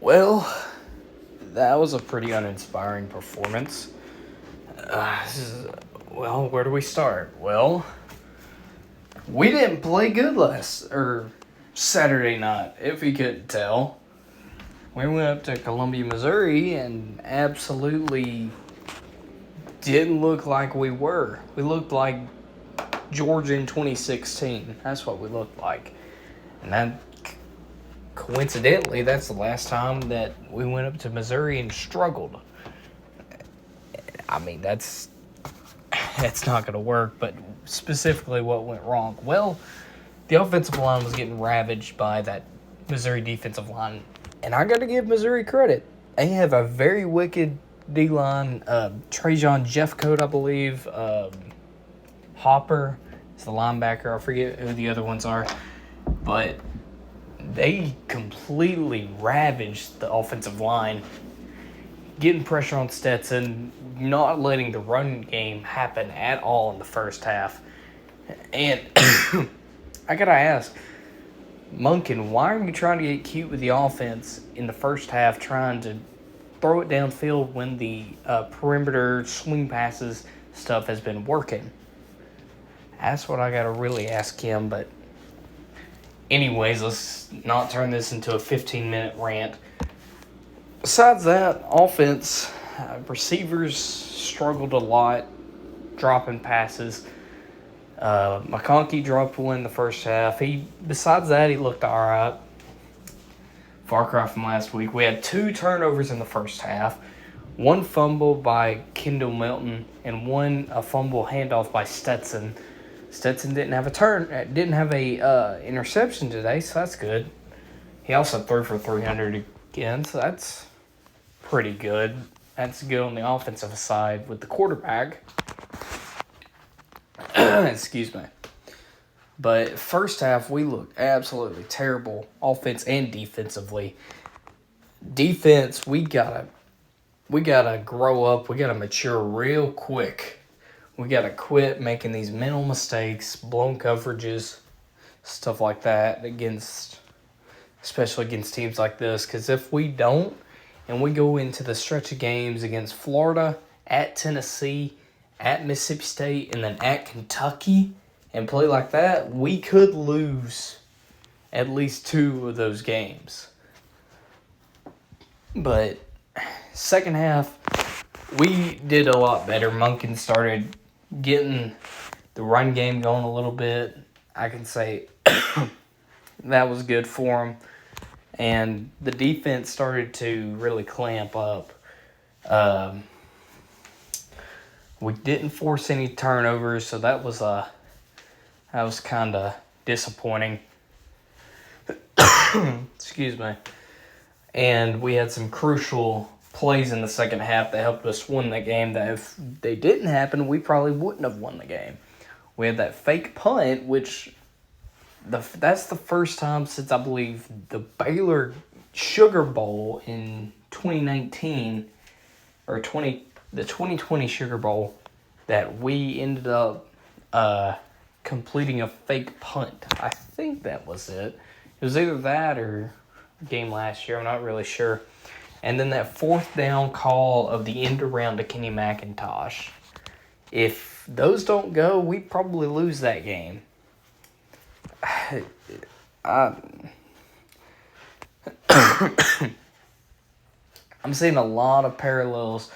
Well, that was a pretty uninspiring performance. This is, well, where do we start? Well, we didn't play good Saturday night, if you couldn't tell. We went up to Columbia, Missouri, and absolutely didn't look like we were. We looked like Georgia in 2016. That's what we looked like. And that, coincidentally, that's the last time that we went up to Missouri and struggled. I mean, that's not going to work, but specifically what went wrong? Well, the offensive line was getting ravaged by that Missouri defensive line, and I got to give Missouri credit. They have a very wicked D-line. Trajan Jeffcoat, I believe. Hopper is the linebacker. I forget who the other ones are, but they completely ravaged the offensive line, getting pressure on Stetson, not letting the run game happen at all in the first half. And I gotta ask, Monken, why are you trying to get cute with the offense in the first half, trying to throw it downfield when the perimeter swing passes stuff has been working? That's what I gotta really ask him. But anyways, let's not turn this into a 15-minute rant. Besides that, offense, receivers struggled a lot, dropping passes. McConkey dropped one in the first half. Besides that, he looked all right. Far cry from last week. We had 2 turnovers in the first half. One fumble by Kendall Milton and a fumble handoff by Stetson. Stetson didn't have a interception today, so that's good. He also threw for 300 again, so that's pretty good. That's good on the offensive side with the quarterback. Excuse me. But first half, we looked absolutely terrible, offense and defensively. Defense, we gotta grow up. We gotta mature real quick. We gotta quit making these mental mistakes, blown coverages, stuff like that especially against teams like this. Because if we don't, and we go into the stretch of games against Florida, at Tennessee, at Mississippi State, and then at Kentucky, and play like that, we could lose at least 2 of those games. But second half, we did a lot better. Monken started getting the run game going a little bit. I can say that was good for him. And the defense started to really clamp up. We didn't force any turnovers, so that was kind of disappointing. Excuse me. And we had some crucial plays in the second half that helped us win that game that if they didn't happen, we probably wouldn't have won the game. We had that fake punt, which that's the first time since, I believe, the Baylor Sugar Bowl in 2019, or the 2020 Sugar Bowl, that we ended up completing a fake punt. I think that was it. It was either that or a game last year. I'm not really sure. And then that 4th down call of the end around to Kenny McIntosh. If those don't go, we probably lose that game. I'm seeing a lot of parallels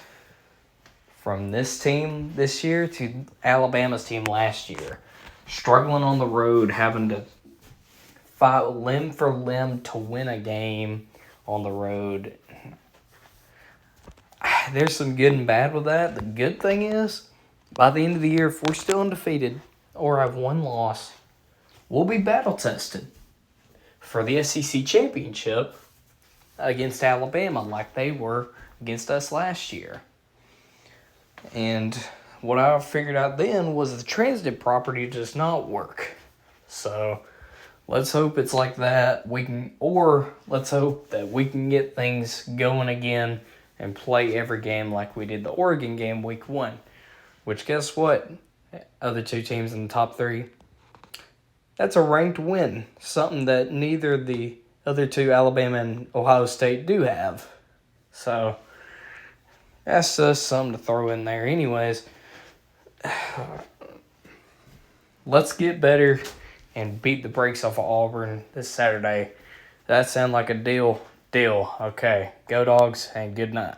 from this team this year to Alabama's team last year. Struggling on the road, having to fight limb for limb to win a game on the road. There's some good and bad with that. The good thing is, by the end of the year, if we're still undefeated or have 1 loss, we'll be battle-tested for the SEC championship against Alabama like they were against us last year. And what I figured out then was the transitive property does not work. So let's hope it's like that. Let's hope that we can get things going again and play every game like we did the Oregon game week 1. Which, guess what? Other 2 teams in the top 3. That's a ranked win. Something that neither the other two, Alabama and Ohio State, do have. So that's just something to throw in there. Anyways, let's get better and beat the brakes off of Auburn this Saturday. That sound like a deal? Deal. Okay. Go Dogs and good night.